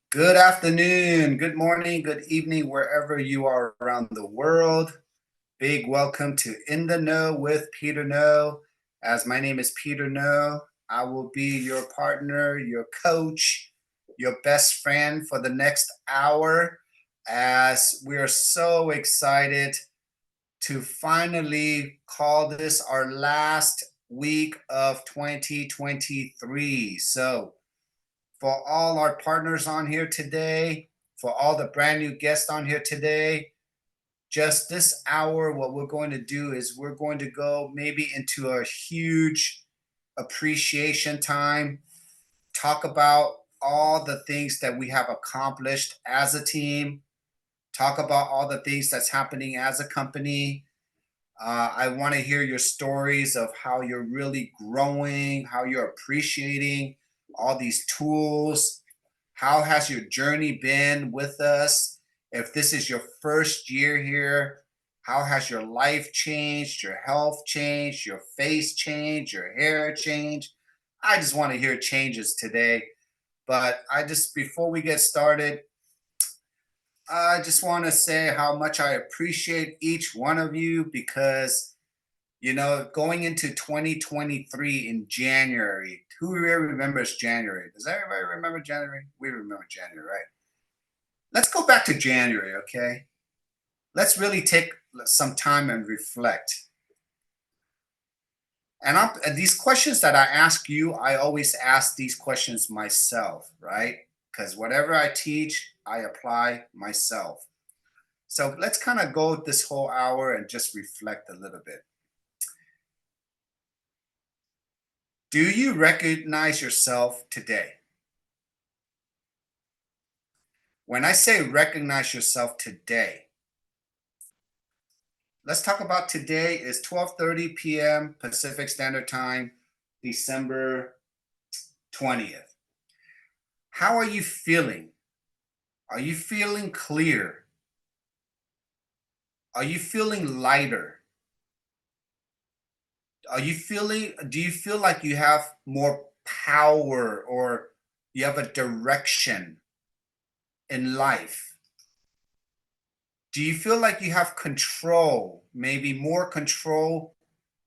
Good afternoon, good morning, good evening, wherever you are around the world. Big welcome to In the Know with Peter No. As my name is Peter No, I will be your partner, your coach, your best friend for the next hour as we are so excited to finally call this our last week of 2023. So, for all our partners on here today, for all the brand new guests on here today, just this hour, what we're going to do is we're going to go maybe into a huge appreciation time, talk about all the things that we have accomplished as a team, talk about all the things that's happening as a company. I want to hear your stories of how you're really growing, how you're appreciating all these tools. How has your journey been with us? If this is your first year here, how has your life changed, your health changed, your face changed, your hair changed? I just want to hear changes today. But before we get started, I just want to say how much I appreciate each one of you because, going into 2023 in January, who here remembers January? Does everybody remember January? We remember January, right? Let's go back to January, okay? Let's really take some time and reflect. And these questions that I ask you, I always ask these questions myself, right? Because whatever I teach, I apply myself. So let's kind of go this whole hour and just reflect a little bit. Do you recognize yourself today? When I say recognize yourself today, let's talk about today is 12:30 p.m. Pacific Standard Time, December 20th. How are you feeling? Are you feeling clear? Are you feeling lighter? Do you feel like you have more power or you have a direction in life? Do you feel like you have control, maybe more control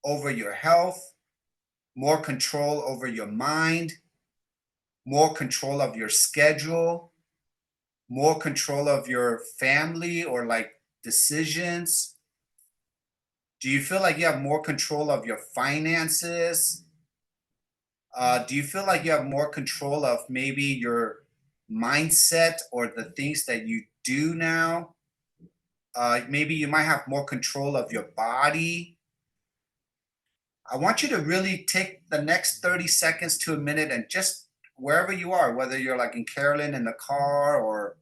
over your health, more control over your mind, more control of your schedule, more control of your family or like decisions? Do you feel like you have more control of your finances? Do you feel like you have more control of maybe your mindset or the things that you do now? Maybe you might have more control of your body. I want you to really take the next 30 seconds to a minute and just wherever you are, whether you're like in Carolyn in the car or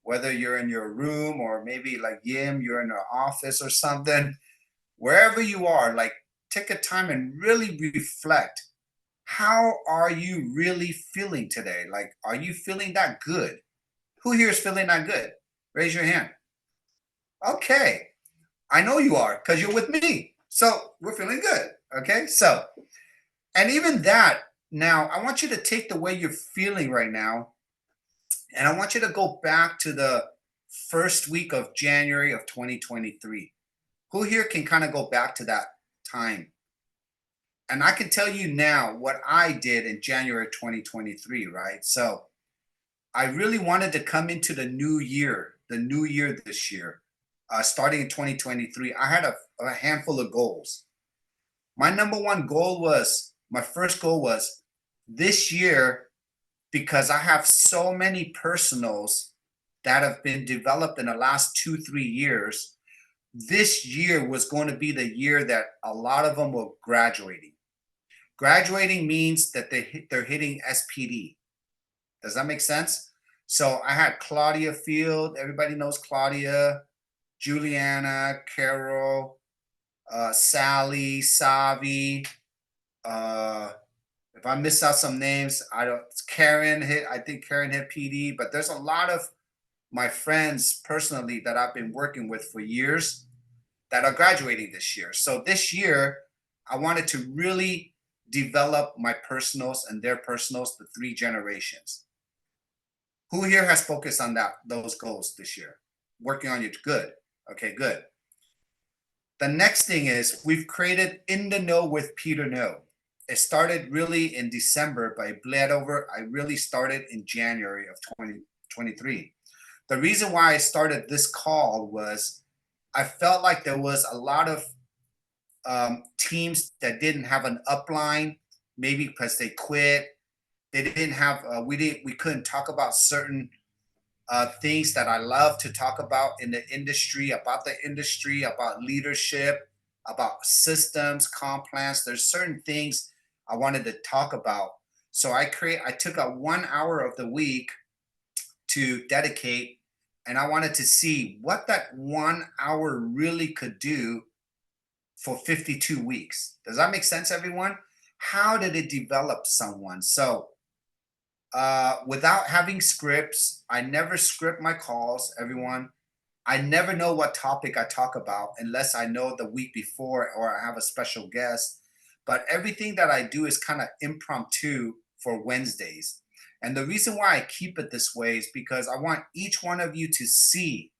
whether you're in your room or maybe like Yim, you're in an office or something, wherever you are, like take a time and really reflect. How are you really feeling today? Like, are you feeling that good? Who here is feeling that good? Raise your hand. Okay. I know you are because you're with me. So we're feeling good. Okay. So, and even that, now I want you to take the way you're feeling right now and I want you to go back to the first week of January of 2023. Who here can kind of go back to that time? And I can tell you now what I did in January 2023, right? So I really wanted to come into the new year this year, starting in 2023. I had a handful of goals. My number one goal was, my first goal was this year, because I have so many personals that have been developed in the last 2, 3 years. This year was going to be the year that a lot of them were graduating. Graduating means that they're hitting SPD. Does that make sense? So I had Claudia Field. Everybody knows Claudia, Juliana, Carol, Sally, Savi. If I miss out some names, I don't. Karen hit. I think Karen hit PD. But there's a lot of my friends personally that I've been working with for years that are graduating this year. So this year, I wanted to really develop my personals and their personals, the 3 generations. Who here has focused on those goals this year? Working on it. Good. Okay, good. The next thing is we've created In the Know with Peter No. It started really in December, but it bled over. I really started in January of 2023. The reason why I started this call was I felt like there was a lot of teams that didn't have an upline, maybe because they quit. They didn't have. We couldn't talk about certain things that I love to talk about in the industry, about leadership, about systems, comp plans. There's certain things I wanted to talk about. So I took a 1 hour of the week to dedicate, and I wanted to see what that 1 hour really could do for 52 weeks. Does that make sense, everyone? How did it develop someone? So without having scripts, I never script my calls, everyone. I never know what topic I talk about unless I know the week before or I have a special guest. But everything that I do is kind of impromptu for Wednesdays. And the reason why I keep it this way is because I want each one of you to see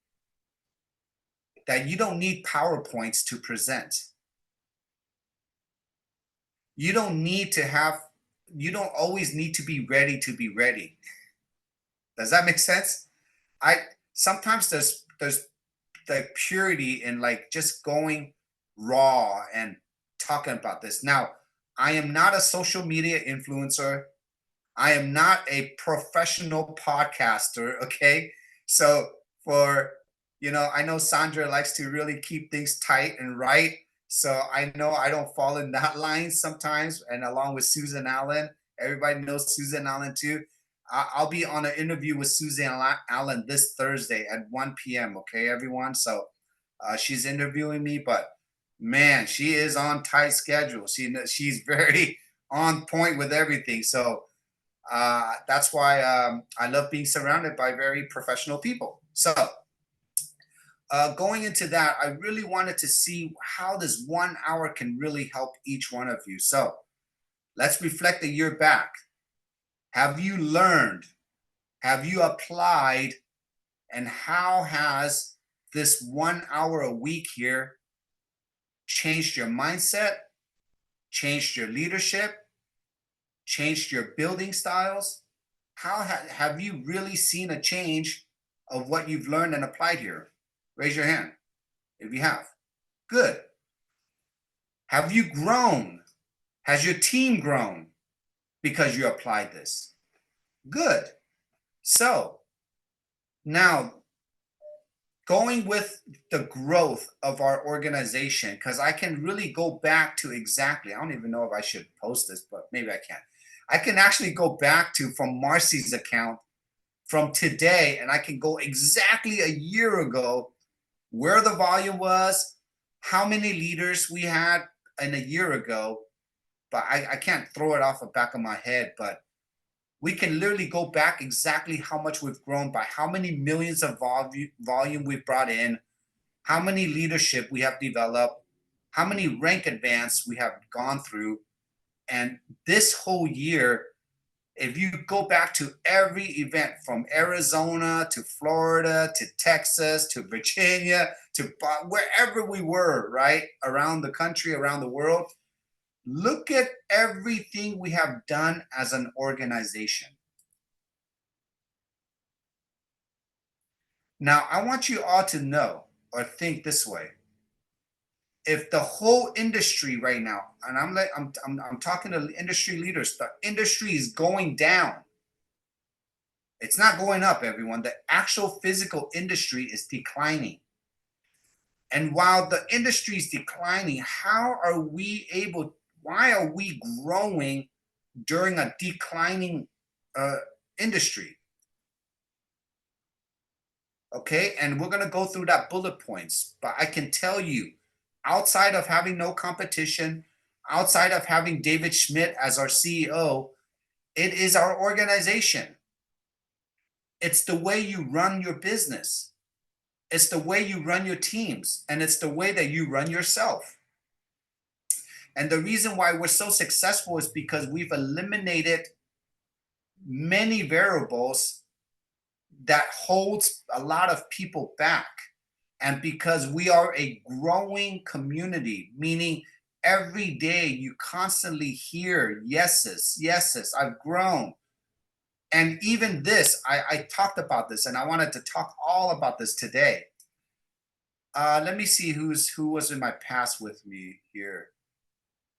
that you don't need PowerPoints to present. You don't need to have, you don't always need to be ready to be ready. Does that make sense? I sometimes there's the purity in like just going raw and talking about this. Now, I am not a social media influencer. I am not a professional podcaster, okay? So for I know Sandra likes to really keep things tight and right. So I know I don't fall in that line sometimes. And along with Susan Allen, everybody knows Susan Allen too. I'll be on an interview with Susan Allen this Thursday at 1 p.m. Okay, everyone. So she's interviewing me, but man, she is on tight schedule. She's very on point with everything. So that's why I love being surrounded by very professional people. So going into that, I really wanted to see how this 1 hour can really help each one of you. So let's reflect a year back. Have you learned? Have you applied? And how has this 1 hour a week here changed your mindset, changed your leadership, changed your building styles? How have you really seen a change of what you've learned and applied here? Raise your hand if you have. Good. Have you grown? Has your team grown because you applied this? Good. So now going with the growth of our organization, because I can really go back to exactly, I don't even know if I should post this, but maybe I can. I can actually go back to from Marcy's account from today, and I can go exactly a year ago where the volume was, how many leaders we had in a year ago. But I can't throw it off the back of my head, but we can literally go back exactly how much we've grown by how many millions of volume we've brought in, how many leadership we have developed, how many rank advance we have gone through. And this whole year, if you go back to every event from Arizona to Florida to Texas to Virginia to wherever we were, right, around the country, around the world, look at everything we have done as an organization. Now, I want you all to know or think this way. If the whole industry right now, and I'm talking to industry leaders, the industry is going down. It's not going up, everyone. The actual physical industry is declining. And while the industry is declining, why are we growing during a declining industry? Okay, and we're going to go through that bullet points, but I can tell you, outside of having no competition, outside of having David Schmidt as our CEO, it is our organization. It's the way you run your business. It's the way you run your teams, and it's the way that you run yourself. And the reason why we're so successful is because we've eliminated many variables that holds a lot of people back. And because we are a growing community, meaning every day you constantly hear yeses, yeses, I've grown. And even this, I talked about this and I wanted to talk all about this today. Let me see who was in my past with me here.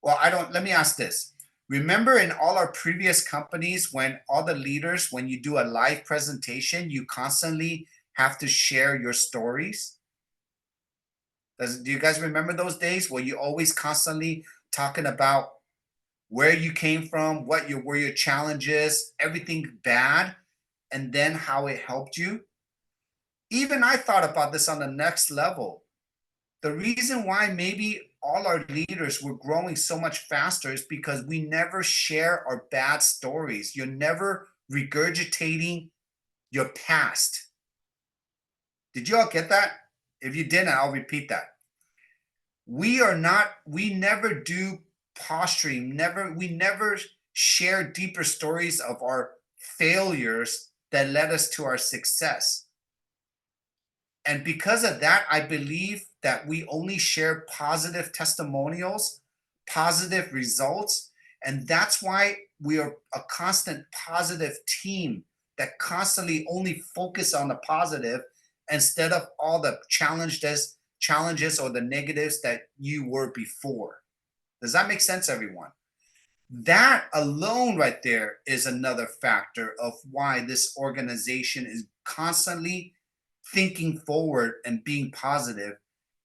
Well, let me ask this. Remember in all our previous companies, when all the leaders, when you do a live presentation, you constantly have to share your stories? Do you guys remember those days where you always constantly talking about where you came from, what were your challenges, everything bad, and then how it helped you? Even I thought about this on the next level. The reason why maybe all our leaders were growing so much faster is because we never share our bad stories. You're never regurgitating your past. Did you all get that? If you didn't, I'll repeat that. We never do posturing, we never share deeper stories of our failures that led us to our success. And because of that, I believe that we only share positive testimonials, positive results. And that's why we are a constant positive team that constantly only focus on the positive instead of all the challenges or the negatives that you were before. Does that make sense, everyone? That alone right there is another factor of why this organization is constantly thinking forward and being positive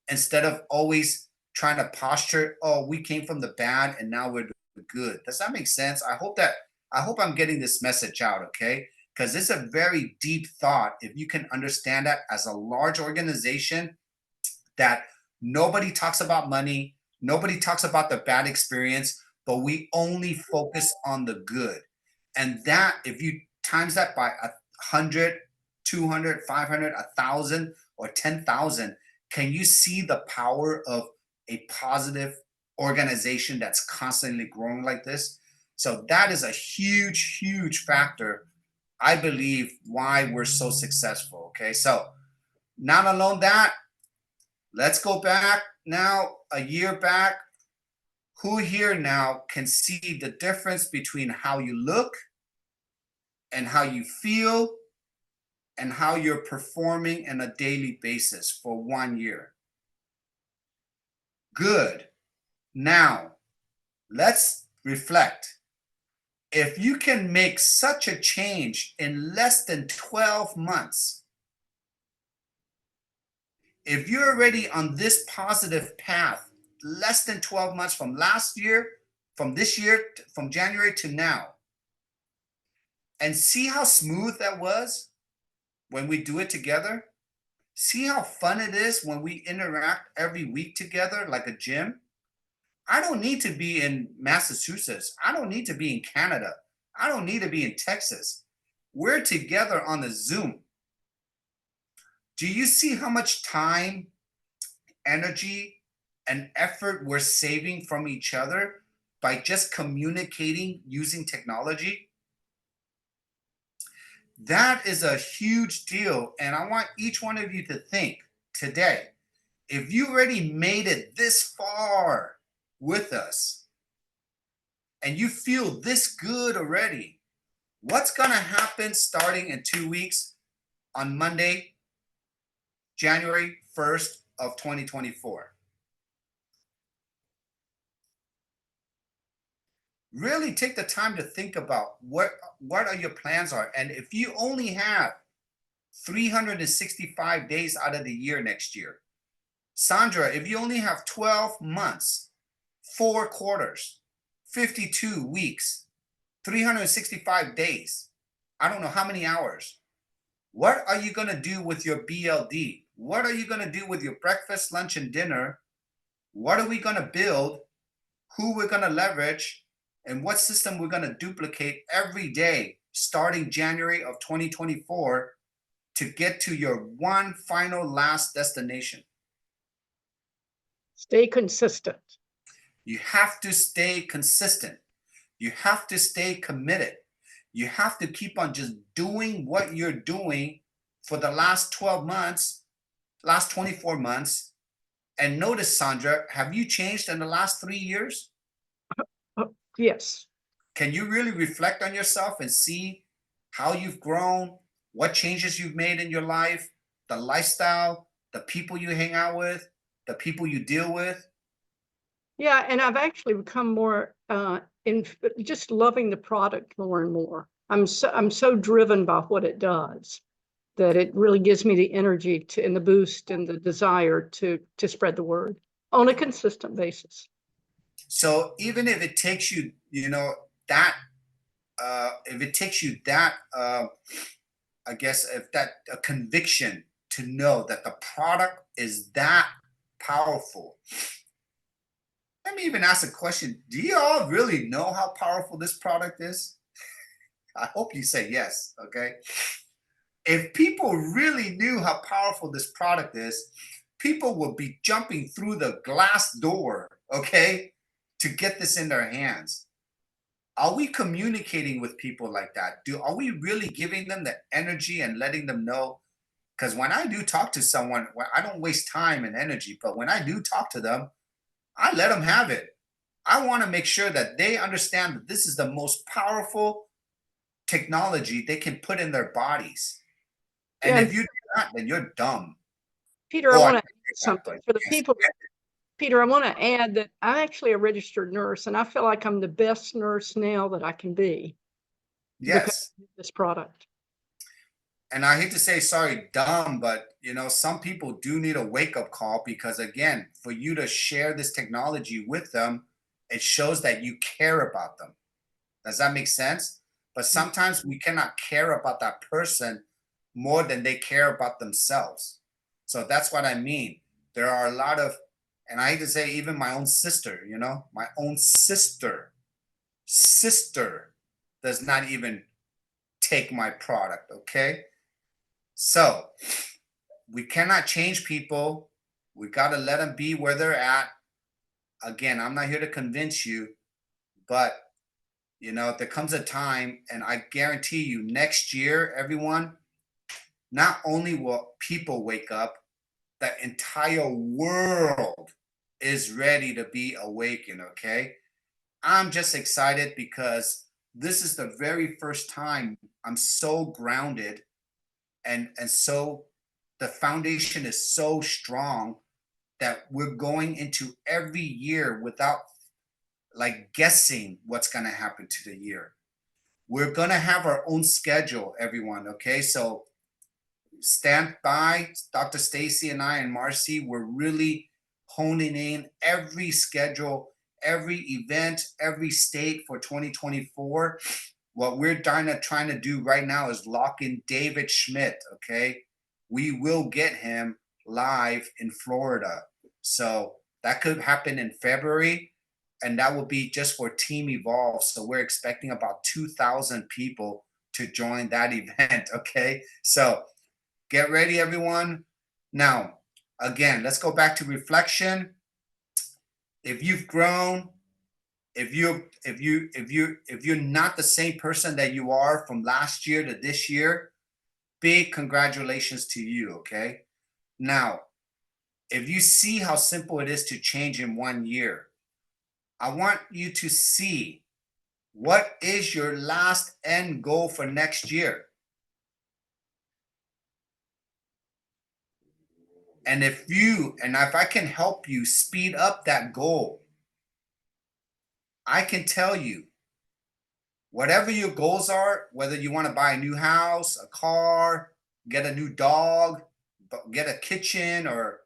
instead of always trying to posture, oh, we came from the bad and now we're good. Does that make sense? I hope I'm getting this message out, okay? Because it's a very deep thought. If you can understand that as a large organization, that nobody talks about money, nobody talks about the bad experience, but we only focus on the good. And that, if you times that by 100, 200, 500, 1,000, or 10,000, can you see the power of a positive organization that's constantly growing like this? So that is a huge, huge factor, I believe, why we're so successful. Okay, so not alone that, let's go back now, a year back. Who here now can see the difference between how you look and how you feel and how you're performing on a daily basis for 1 year? Good. Now, let's reflect. If you can make such a change in less than 12 months, if you're already on this positive path, less than 12 months from last year, from this year, from January to now, and see how smooth that was when we do it together. See how fun it is when we interact every week together like a gym. I don't need to be in Massachusetts. I don't need to be in Canada. I don't need to be in Texas. We're together on the Zoom. Do you see how much time, energy, and effort we're saving from each other by just communicating using technology? That is a huge deal. And I want each one of you to think today, if you already made it this far with us and you feel this good already, what's going to happen starting in 2 weeks on Monday, January 1st of 2024? Really take the time to think about what are your plans are. And if you only have 365 days out of the year next year, Sandra, if you only have 12 months, 4 quarters, 52 weeks, 365 days, I don't know how many hours, what are you going to do with your BLD? What are you going to do with your breakfast, lunch, and dinner? What are we going to build? Who we're going to leverage? And what system we're going to duplicate every day starting January of 2024 to get to your one final last destination? Stay consistent. You have to stay consistent. You have to stay committed. You have to keep on just doing what you're doing for the last 12 months, last 24 months. And notice, Sandra, have you changed in the last 3 years? Yes. Can you really reflect on yourself and see how you've grown, what changes you've made in your life, the lifestyle, the people you hang out with, the people you deal with? Yeah, and I've actually become more in just loving the product more and more. I'm so driven by what it does that it really gives me the energy to and the boost and the desire to spread the word on a consistent basis. So even if it takes you, that if it takes you that, I guess, if that a conviction to know that the product is that powerful. Let me even ask a question. Do you all really know how powerful this product is? I hope you say yes. Okay. If people really knew how powerful this product is, people would be jumping through the glass door, okay, to get this in their hands. Are we communicating with people like that? Are we really giving them the energy and letting them know? Because when I do talk to someone, when I don't waste time and energy, but when I do talk to them, I let them have it. I want to make sure that they understand that this is the most powerful technology they can put in their bodies. Yeah, And and if you do not, then you're dumb. Peter, I Oh, I want to didn't add say that, but something for the yes, people. Peter, I want to add that I'm actually a registered nurse, and I feel like I'm the best nurse now that I can be because yes. of this product. And I hate to say sorry, dumb, but some people do need a wake up call because again, for you to share this technology with them, it shows that you care about them. Does that make sense? But sometimes we cannot care about that person more than they care about themselves. So that's what I mean. There are a lot of, and I hate to say, even my own sister, my own sister does not even take my product. Okay. So we cannot change people. We got to let them be where they're at. Again, I'm not here to convince you, but there comes a time, and I guarantee you, next year, everyone, not only will people wake up, the entire world is ready to be awakened. Okay. I'm just excited because this is the very first time I'm so grounded and so the foundation is so strong that we're going into every year without like guessing what's going to happen to the year. We're going to have our own schedule, everyone. Okay. So stand by. Dr. Stacy and I and Marcy, we're really honing in every schedule, every event, every state for 2024. What we're trying to do right now is lock in David Schmidt. Okay. We will get him live in Florida. So that could happen in February, and that will be just for Team Evolve. So we're expecting about 2,000 people to join that event. Okay. So get ready, everyone. Now, again, let's go back to reflection. If you've grown, if you're not the same person that you are from last year to this year, big congratulations to you. Okay. Now, if you see how simple it is to change in 1 year, I want you to see what is your last end goal for next year. And if I can help you speed up that goal, I can tell you whatever your goals are, whether you want to buy a new house, a car, get a new dog, get a kitchen, or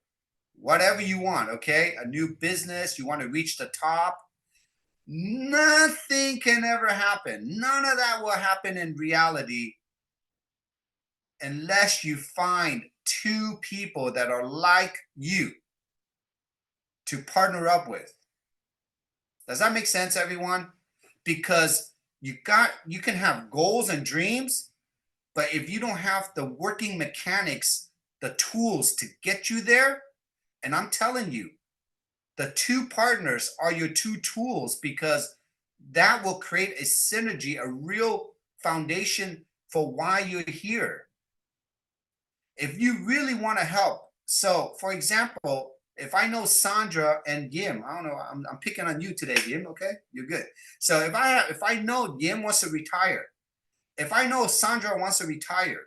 whatever you want, okay? A new business, you want to reach the top. Nothing can ever happen. None of that will happen in reality unless you find two people that are like you to partner up with. Does that make sense, everyone? Because you can have goals and dreams, but if you don't have the working mechanics, the tools to get you there, and I'm telling you, The two partners are your two tools because that will create a synergy, a real foundation for why you're here. If you really want to help, so for example, if I know Sandra and Yim, I don't know, I'm picking on you today, Yim. Okay, you're good. So if I know Yim wants to retire, if I know Sandra wants to retire,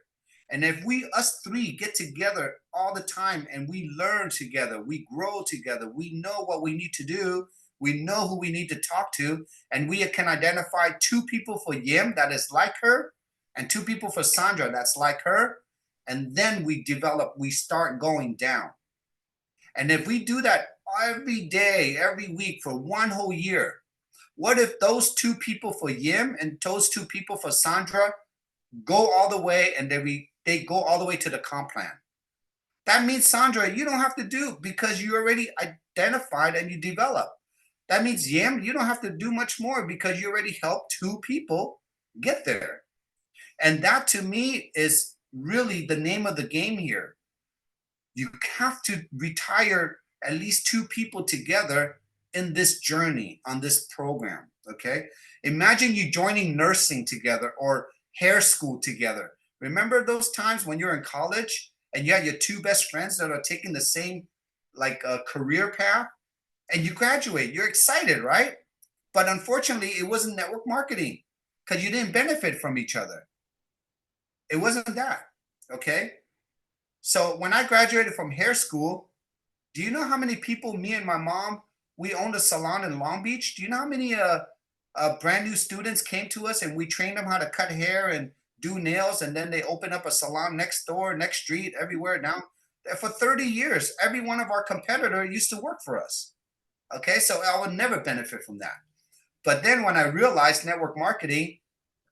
and if we us three get together all the time and we learn together, we grow together, we know what we need to do, we know who we need to talk to, and we can identify two people for Yim that is like her, and two people for Sandra that's like her, and then we start going down. And if we do that every day, every week for one whole year, what if those two people for Yim and those two people for Sandra go all the way and they go all the way to the comp plan? That means, Sandra, you don't have to do because you already identified and you develop. That means, Yim, you don't have to do much more because you already helped two people get there. And that to me is really the name of the game here. You have to retire at least two people together in this journey on this program. Okay. Imagine you joining nursing together or hair school together. Remember those times when you're in college and you had your two best friends that are taking the same career path and you graduate? You're excited, right? But unfortunately, it wasn't network marketing because you didn't benefit from each other. It wasn't that. Okay. So when I graduated from hair school, do you know how many people, me and my mom, we owned a salon in Long Beach? Do you know how many brand new students came to us and we trained them how to cut hair and do nails, and then they open up a salon next door, next street, everywhere now? For 30 years, every one of our competitor used to work for us. Okay, so I would never benefit from that. But then when I realized network marketing,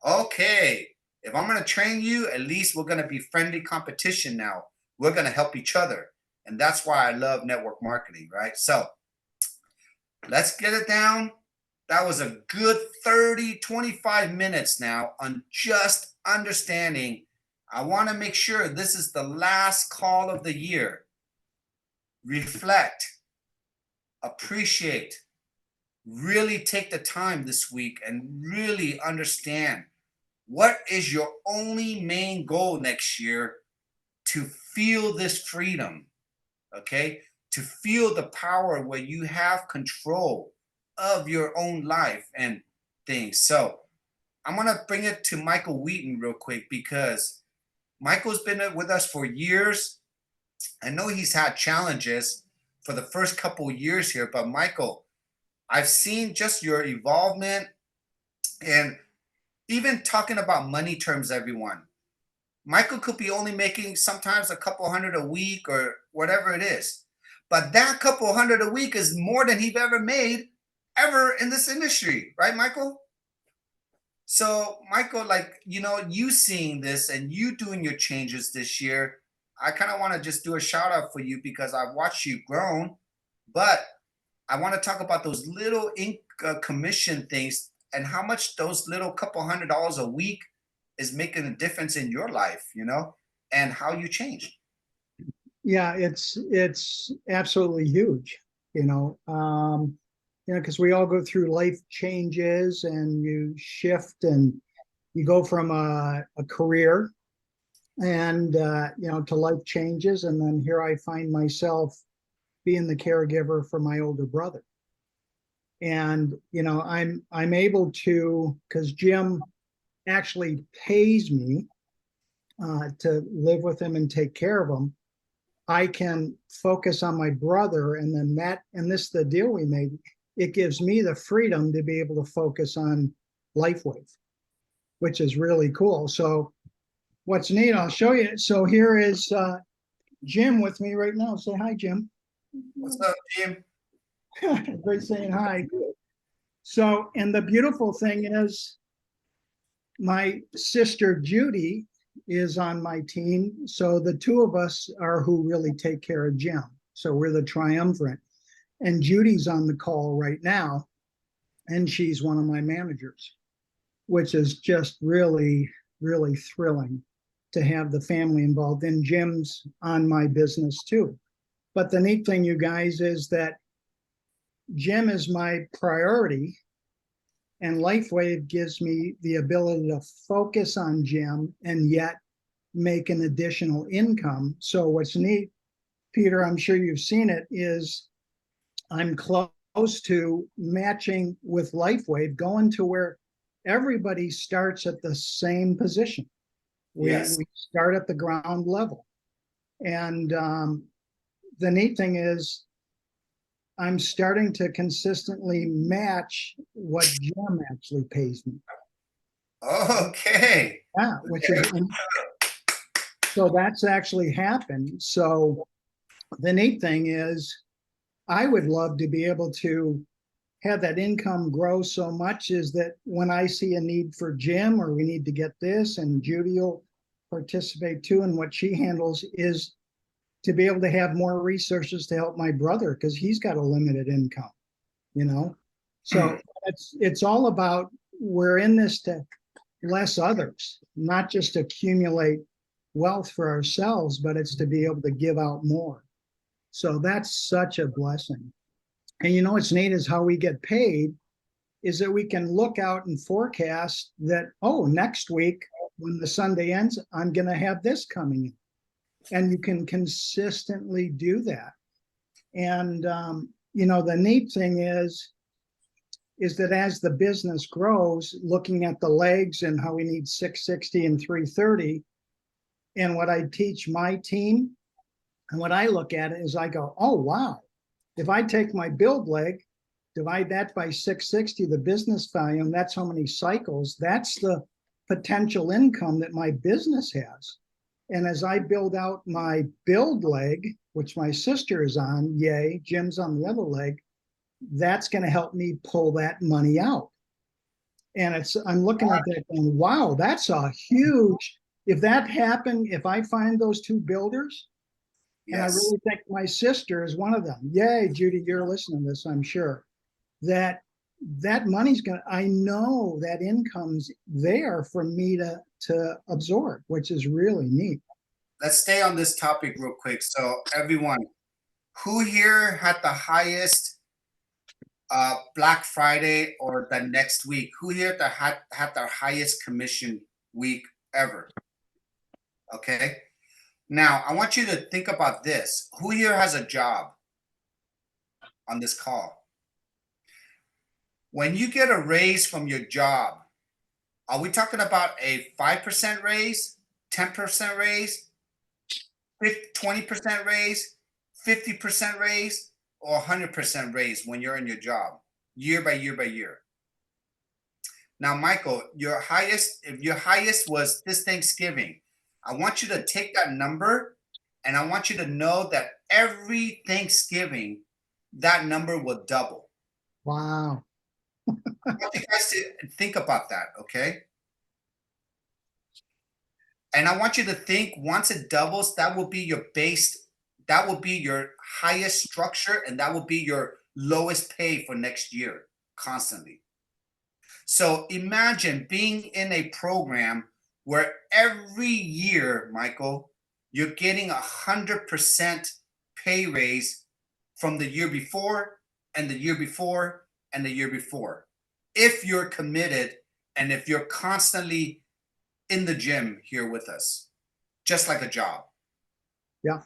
okay, if I'm going to train you, at least we're going to be friendly competition now. We're going to help each other. And that's why I love network marketing, right? So let's get it down. That was a good 30, 25 minutes now on just understanding. I want to make sure this is the last call of the year. Reflect, appreciate, really take the time this week and really understand what is your only main goal next year to feel this freedom, okay? To feel the power where you have control of your own life and things. So I'm going to bring it to Michael Wheaton real quick because Michael's been with us for years. I know he's had challenges for the first couple of years here, but Michael, I've seen just your involvement and even talking about money terms, everyone. Michael could be only making sometimes a couple hundred a week or whatever it is. But that couple hundred a week is more than he's ever made ever in this industry, right, Michael? So, Michael, you seeing this and you doing your changes this year, I kind of want to just do a shout out for you because I've watched you grown, but I want to talk about those little commission things and how much those little couple $100 a week is making a difference in your life, and how you changed. Yeah, it's absolutely huge, because we all go through life changes and you shift and you go from a career and to life changes, and then here I find myself being the caregiver for my older brother. And I'm able to, because Jim actually pays me to live with him and take care of him, I can focus on my brother, and then this is the deal we made. It gives me the freedom to be able to focus on LifeWave, which is really cool. So what's neat, I'll show you. So here is Jim with me right now. Say hi, Jim. What's up, Jim? Great saying hi. So, and the beautiful thing is my sister Judy is on my team. So the two of us are who really take care of Jim. So we're the triumvirate. And Judy's on the call right now. And she's one of my managers, which is just really, really thrilling to have the family involved. And Jim's on my business too. But the neat thing, you guys, is that gym is my priority, and LifeWave gives me the ability to focus on gym and yet make an additional income. So what's neat, Peter, I'm sure you've seen it, is I'm close to matching with LifeWave, going to where everybody starts at the same position. Yes. We start at the ground level. And the neat thing is I'm starting to consistently match what Jim actually pays me. Okay. Yeah, which is, so that's actually happened. So the neat thing is I would love to be able to have that income grow so much is that when I see a need for Jim or we need to get this, and Judy will participate too, and what she handles is to be able to have more resources to help my brother because he's got a limited income, you know? So it's all about we're in this to bless others, not just accumulate wealth for ourselves, but it's to be able to give out more. So that's such a blessing. And you know what's neat is how we get paid is that we can look out and forecast that, oh, next week when the Sunday ends, I'm going to have this coming in. And you can consistently do that. And, you know, the neat thing is that as the business grows, looking at the legs and how we need 660 and 330, and what I teach my team, and what I look at it is I go, oh, wow. If I take my build leg, divide that by 660, the business volume, that's how many cycles, that's the potential income that my business has. And as I build out my build leg, which my sister is on, yay, Jim's on the other leg, that's going to help me pull that money out. And I'm looking at that and wow, that's a huge, if that happened, if I find those two builders, and I really think my sister is one of them. Yay, Judy, you're listening to this, I'm sure. That money's gonna, I know that income's there for me to absorb, which is really neat. Let's stay on this topic real quick. So everyone, who here had the highest Black Friday or the next week? Who here that had their highest commission week ever? Okay. Now, I want you to think about this. Who here has a job on this call? When you get a raise from your job, are we talking about a 5% raise, 10% raise, 20% raise, 50% raise, or 100% raise when you're in your job, year by year by year? Now, Michael, if your highest was this Thanksgiving, I want you to take that number and I want you to know that every Thanksgiving, that number will double. Wow. I want you guys to think about that, okay? And I want you to think once it doubles, that will be your base, that will be your highest structure, and that will be your lowest pay for next year constantly. So imagine being in a program where every year, Michael, you're getting 100% pay raise from the year before and the year before and the year before. If you're committed and if you're constantly in the gym here with us, just like a job. Yeah.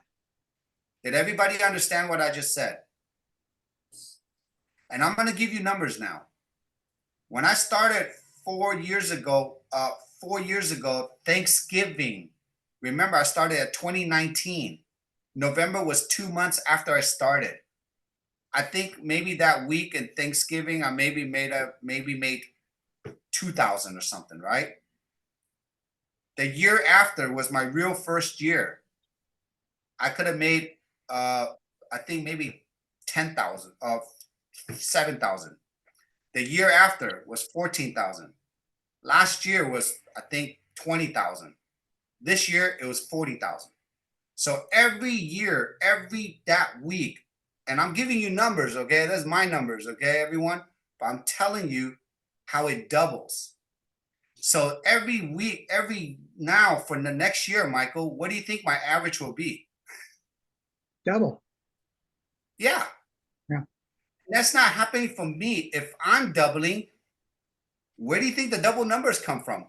Did everybody understand what I just said? And I'm going to give you numbers now. When I started 4 years ago, Thanksgiving, remember I started at 2019. November was 2 months after I started. I think maybe that week in Thanksgiving, I maybe made 2,000 or something, right? The year after was my real first year. I could have made, I think maybe 10,000, 7,000. The year after was 14,000. Last year was, I think, 20,000. This year it was 40,000. So every year, that week, and I'm giving you numbers, okay? That's my numbers, okay, everyone? But I'm telling you how it doubles. So every week, now for the next year, Michael, what do you think my average will be? Double. Yeah. Yeah. That's not happening for me. If I'm doubling, where do you think the double numbers come from?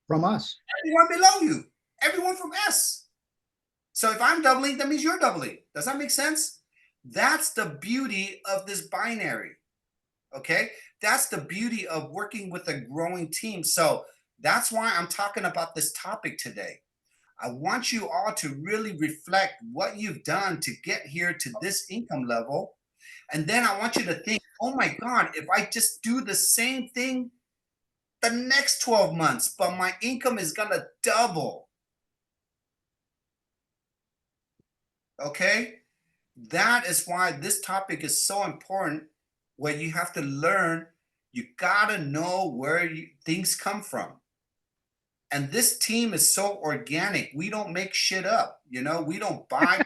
From us. Everyone below you, everyone from S. So if I'm doubling, that means you're doubling. Does that make sense? That's the beauty of this binary. Okay. That's the beauty of working with a growing team. So that's why I'm talking about this topic today. I want you all to really reflect what you've done to get here to this income level. And then I want you to think, oh my God, if I just do the same thing the next 12 months, but my income is going to double. Okay. That is why this topic is so important, where you have to learn, you got to know where things come from. And this team is so organic. We don't make shit up. You know, we don't buy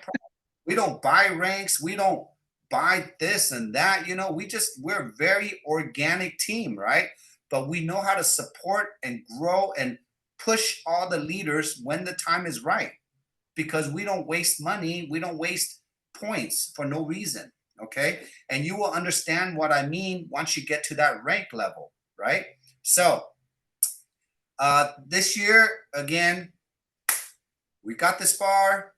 we don't buy ranks, we don't buy this and that. You know, we're a very organic team, right? But we know how to support and grow and push all the leaders when the time is right, because we don't waste money, we don't waste points for no reason. Okay. And you will understand what I mean once you get to that rank level, right? So this year, again, we got this far.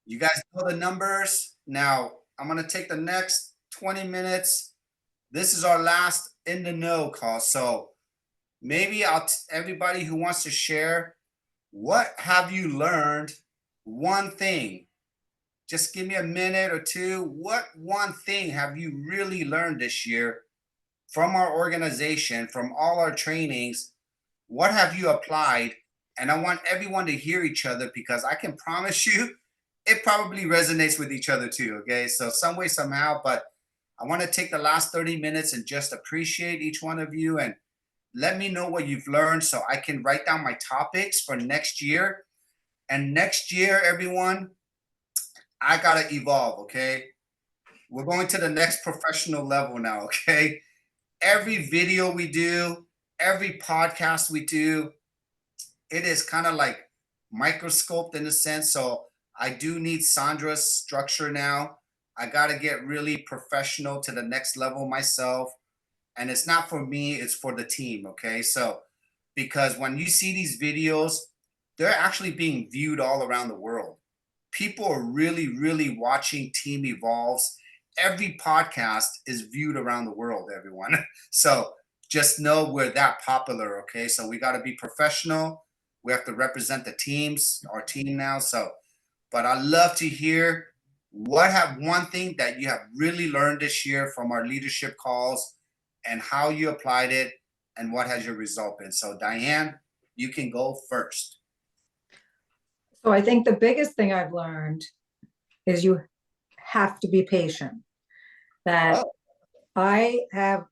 You guys know the numbers. Now, I'm going to take the next 20 minutes. This is our last in the know call. So maybe everybody who wants to share, what have you learned? One thing. Just give me a minute or two. What one thing have you really learned this year from our organization, from all our trainings? What have you applied? And I want everyone to hear each other, because I can promise you it probably resonates with each other too. Okay. So some way, somehow, but I want to take the last 30 minutes and just appreciate each one of you and let me know what you've learned so I can write down my topics for next year. And next year, everyone, I got to evolve. Okay. We're going to the next professional level now. Okay. Every video we do, every podcast we do, it is kind of like microscoped in a sense. So I do need Sandra's structure now. I got to get really professional to the next level myself. And it's not for me, it's for the team. Okay. So, because when you see these videos, they're actually being viewed all around the world. People are really, really watching Team Evolves. Every podcast is viewed around the world, everyone. So just know we're that popular. Okay. So we got to be professional. We have to represent the teams, our team now. So, but I'd love to hear one thing that you have really learned this year from our leadership calls and how you applied it and what has your result been. So Diane, you can go first. So I think the biggest thing I've learned is you have to be patient. That I have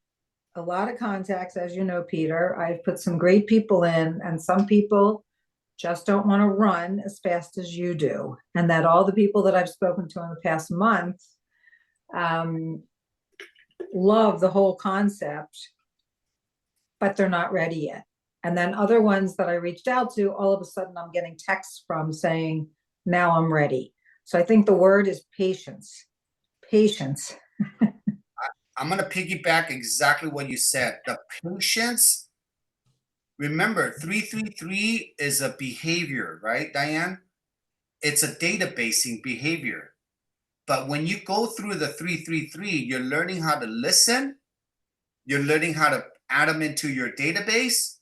a lot of contacts, as you know, Peter. I've put some great people in, and some people just don't want to run as fast as you do. And that all the people that I've spoken to in the past month love the whole concept, but they're not ready yet. And then other ones that I reached out to, all of a sudden I'm getting texts from saying, now I'm ready. So I think the word is patience. Patience. I'm going to piggyback exactly what you said. The patience. Remember, 333 is a behavior, right, Diane? It's a databasing behavior. But when you go through the 333, you're learning how to listen. You're learning how to add them into your database.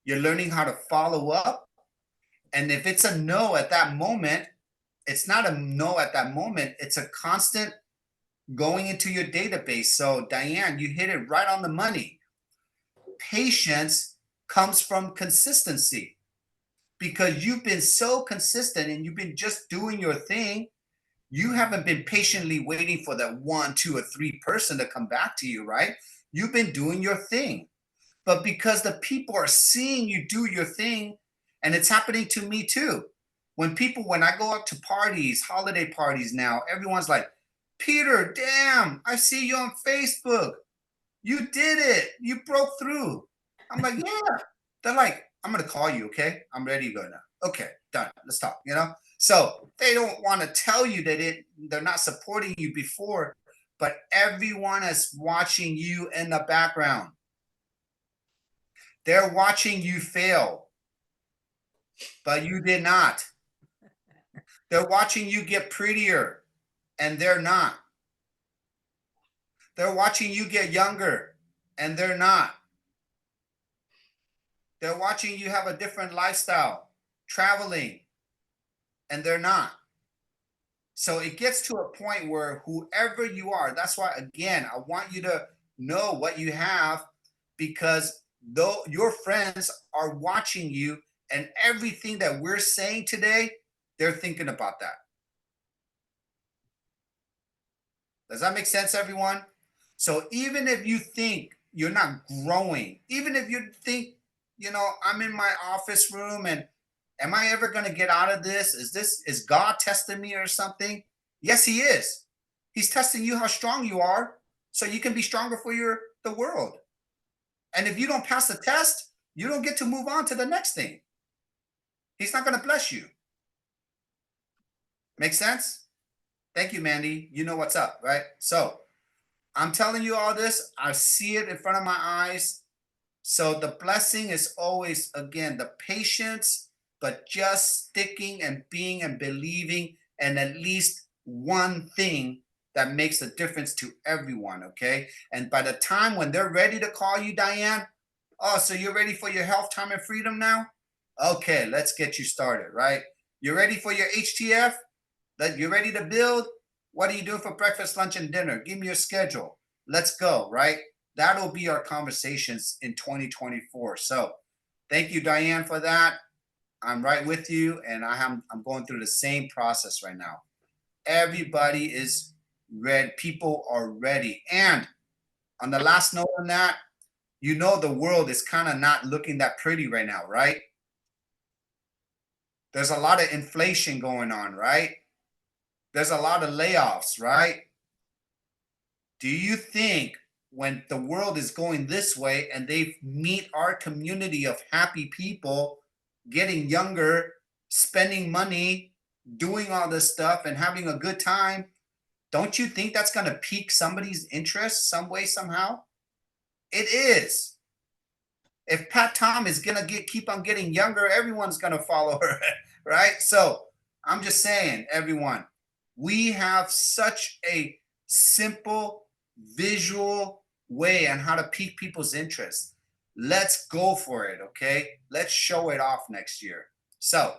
You're learning how to follow up. And if it's a no at that moment, it's not a no at that moment. It's a constant going into your database. So Diane, you hit it right on the money. Patience comes from consistency, because you've been so consistent and you've been just doing your thing. You haven't been patiently waiting for that 1, 2, or 3 person to come back to you, right? You've been doing your thing. But because the people are seeing you do your thing, and it's happening to me too. When I go out to parties, holiday parties now, everyone's like, Peter, damn, I see you on Facebook. You did it. You broke through. I'm like, yeah. They're like, I'm going to call you, okay? I'm ready to go now. Okay, done. Let's talk, So they don't want to tell you that they're not supporting you before, but everyone is watching you in the background. They're watching you fail, but you did not. They're watching you get prettier, and they're not. They're watching you get younger, and they're not. They're watching you have a different lifestyle, traveling, and they're not. So it gets to a point where whoever you are, that's why, again, I want you to know what you have, because though your friends are watching you, and everything that we're saying today, they're thinking about that. Does that make sense, everyone? So even if you think you're not growing, even if you think, I'm in my office room and am I ever going to get out of this? Is God testing me or something? Yes, he is. He's testing you how strong you are so you can be stronger for the world. And if you don't pass the test, you don't get to move on to the next thing. He's not going to bless you. Make sense? Thank you, Mandy. You know what's up, right? So I'm telling you all this. I see it in front of my eyes. So the blessing is always, again, the patience, but just sticking and being and believing, and at least one thing that makes a difference to everyone, okay? And by the time when they're ready to call you, Diane, oh, so you're ready for your health, time, and freedom now? Okay, let's get you started, right? You're ready for your HTF? You're ready to build? What are you doing for breakfast, lunch, and dinner? Give me your schedule. Let's go, right? That'll be our conversations in 2024. So thank you, Diane, for that. I'm right with you, and I'm going through the same process right now. Everybody is ready. People are ready. And on the last note on that, the world is kind of not looking that pretty right now, right? There's a lot of inflation going on, right? There's a lot of layoffs, right? Do you think when the world is going this way and they meet our community of happy people, getting younger, spending money, doing all this stuff and having a good time, don't you think that's going to pique somebody's interest some way, somehow? It is. If Pat Tom is going to keep on getting younger, everyone's going to follow her, right? So I'm just saying, everyone, we have such a simple visual way on how to pique people's interest. Let's go for it, okay? Let's show it off next year. So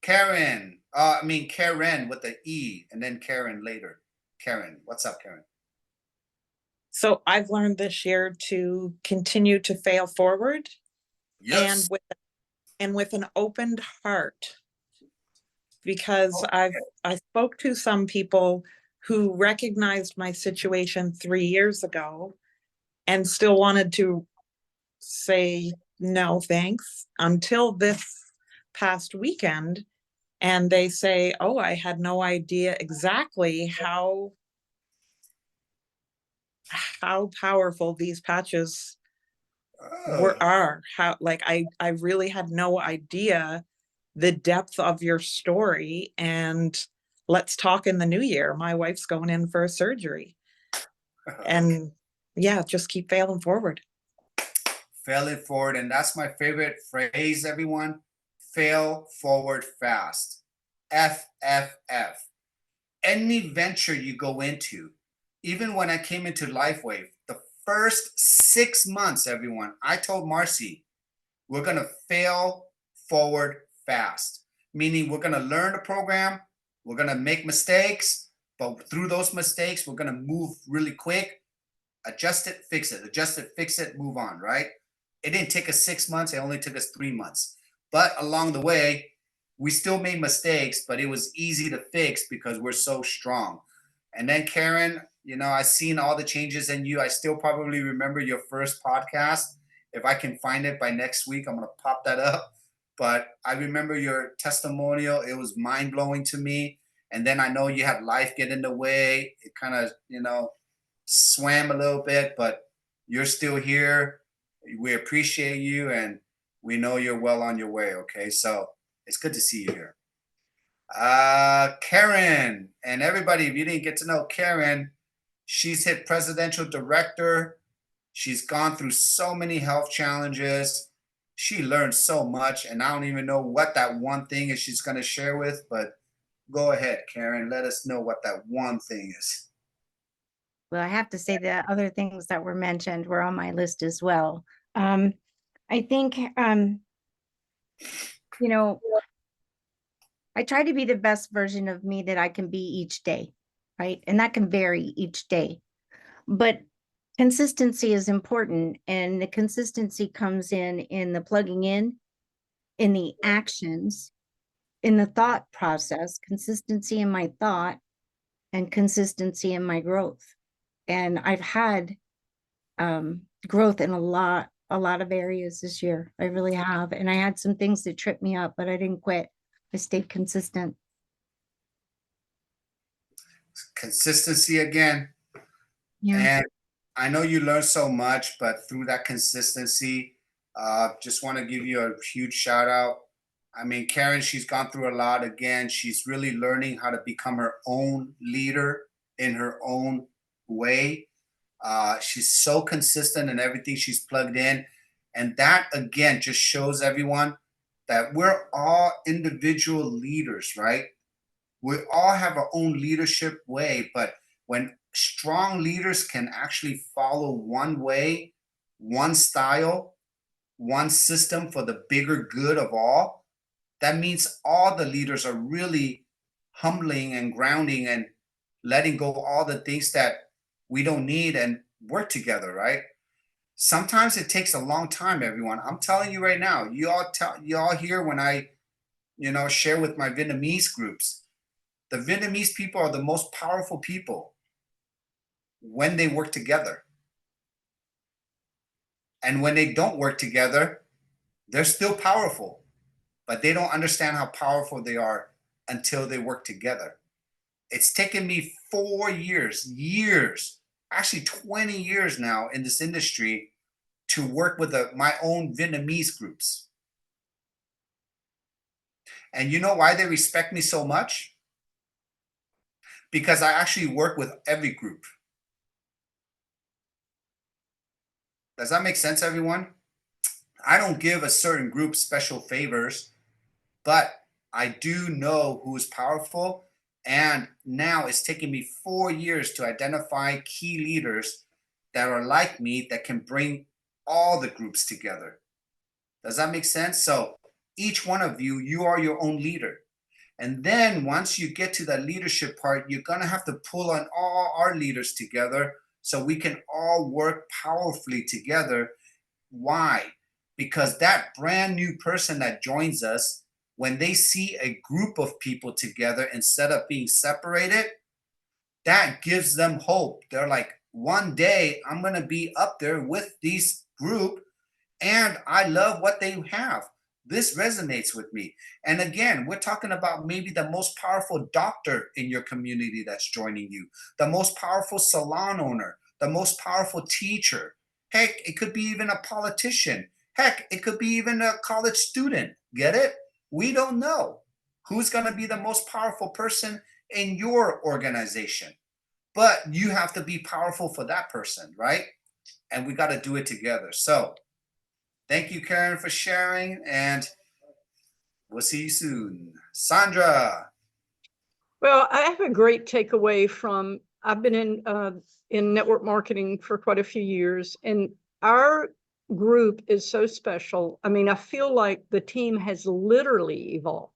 Karen with the E and then Karen later. Karen, what's up, Karen? So I've learned this year to continue to fail forward Yes. and with an opened heart, because I spoke to some people who recognized my situation 3 years ago and still wanted to say no thanks until this past weekend, and they say, oh, I had no idea exactly how powerful these patches are. How, like, I really had no idea the depth of your story. And let's talk in the new year. My wife's going in for a surgery. And yeah, just keep failing forward. Failing forward. And that's my favorite phrase, everyone. Fail forward fast. FFF. Any venture you go into, even when I came into LifeWave, the first 6 months, everyone, I told Marcy, we're going to fail forward fast, meaning we're going to learn the program, we're going to make mistakes, but through those mistakes, we're going to move really quick, adjust it, fix it, move on, right? It didn't take us 6 months, it only took us 3 months. But along the way, we still made mistakes, but it was easy to fix because we're so strong. And then Karen, I've seen all the changes in you. I still probably remember your first podcast. If I can find it by next week, I'm going to pop that up. But I remember your testimonial. It was mind blowing to me. And then I know you had life get in the way. It kind of, swam a little bit, but you're still here. We appreciate you and we know you're well on your way. Okay. So it's good to see you here. Karen, and everybody, if you didn't get to know Karen, She's hit presidential director. She's gone through so many health challenges. She learned so much, and I don't even know what that one thing is she's going to share with, but go ahead, Karen. Let us know what that one thing is. Well, I have to say the other things that were mentioned were on my list as well. I think, you know, I try to be the best version of me that I can be each day, right? And that can vary each day. But consistency is important, and the consistency comes in the plugging in the actions, in the thought process, consistency in my thought, and consistency in my growth. And I've had growth in a lot of areas this year. I really have. And I had some things that tripped me up, but I didn't quit. I stayed consistent. Consistency again. Yeah. And I know you learned so much, but through that consistency, just want to give you a huge shout out. I mean, Karen, she's gone through a lot. Again, she's really learning how to become her own leader in her own way. She's so consistent in everything she's plugged in. And that, again, just shows everyone that we're all individual leaders, right? We all have our own leadership way, but when strong leaders can actually follow one way, one style, one system for the bigger good of all, that means all the leaders are really humbling and grounding and letting go all the things that we don't need and work together, right? Sometimes it takes a long time, everyone. I'm telling you right now, you all hear when I, share with my Vietnamese groups. The Vietnamese people are the most powerful people when they work together. And when they don't work together, they're still powerful, but they don't understand how powerful they are until they work together. It's taken me 4 years, actually 20 years now in this industry to work with my own Vietnamese groups. And you know why they respect me so much? Because I actually work with every group. Does that make sense, everyone? I don't give a certain group special favors, but I do know who's powerful. And now it's taken me 4 years to identify key leaders that are like me that can bring all the groups together. Does that make sense? So each one of you, you are your own leader. And then once you get to that leadership part, you're going to have to pull on all our leaders together so we can all work powerfully together. Why? Because that brand new person that joins us, when they see a group of people together instead of being separated, that gives them hope. They're like, one day I'm going to be up there with this group, and I love what they have. This resonates with me. And again, we're talking about maybe the most powerful doctor in your community that's joining you, the most powerful salon owner, the most powerful teacher. Heck, it could be even a politician. Heck, it could be even a college student. Get it? We don't know who's going to be the most powerful person in your organization. But you have to be powerful for that person, right? And we got to do it together. So thank you, Karen, for sharing, and we'll see you soon. Sandra. Well, I have a great takeaway from, I've been in network marketing for quite a few years, and our group is so special. I mean, I feel like the team has literally evolved.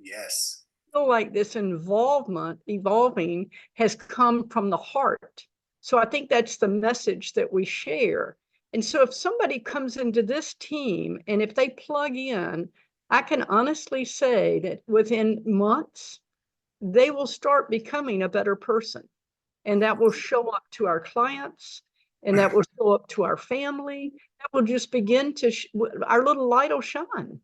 Yes. I feel like this evolving has come from the heart. So I think that's the message that we share. And so if somebody comes into this team and if they plug in, I can honestly say that within months, they will start becoming a better person. And that will show up to our clients, and that will show up to our family. That will just begin to, our little light will shine.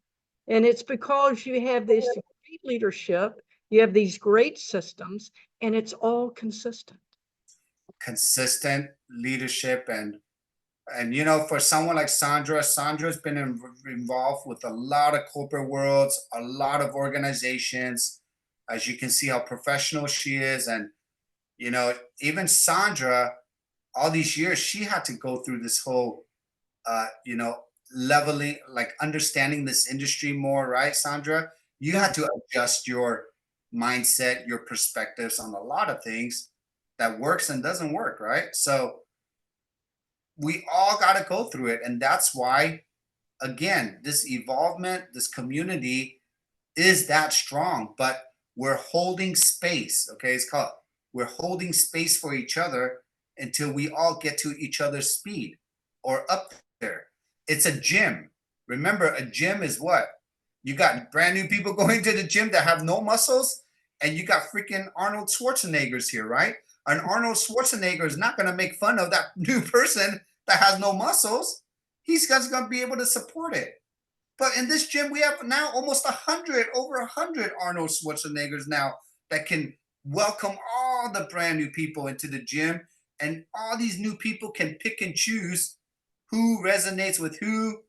And it's because you have this great leadership, you have these great systems, and it's all consistent. Consistent leadership and for someone like Sandra's been involved with a lot of corporate worlds, a lot of organizations. As you can see how professional she is, and You know, even Sandra, all these years, she had to go through this whole, you know, leveling, like understanding this industry more, right, Sandra? You had to adjust your mindset, your perspectives on a lot of things that works and doesn't work, right? So we all got to go through it. And that's why, again, this evolvement, this community is that strong, but we're holding space. Okay. It's called, we're holding space for each other until we all get to each other's speed or up there. It's a gym. Remember, a gym is what? You got brand new people going to the gym that have no muscles, and you got freaking Arnold Schwarzeneggers here, right? And Arnold Schwarzenegger is not going to make fun of that new person that has no muscles. He's just going to be able to support it. But in this gym, we have now almost 100, over 100 Arnold Schwarzeneggers now that can welcome all the brand new people into the gym. And all these new people can pick and choose who resonates with who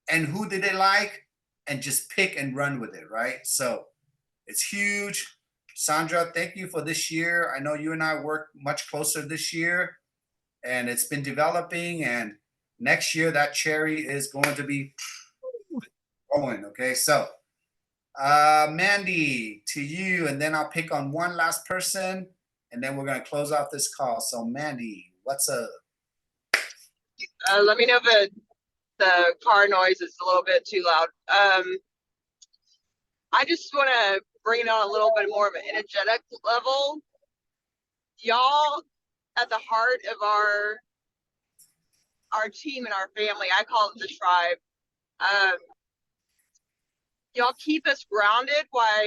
and who do they like, and just pick and run with it, right? So it's huge. Sandra, thank you for this year. I know you and I work much closer this year, and it's been developing. And next year, that cherry is going to be going. Okay, so Mandy, to you, and then I'll pick on one last person, and then we're gonna close out this call. So Mandy, what's up? Let me know if the car noise is a little bit too loud. I just want to bring it on a little bit more of an energetic level. Y'all at the heart of our team and our family, I call it the tribe. Y'all keep us grounded while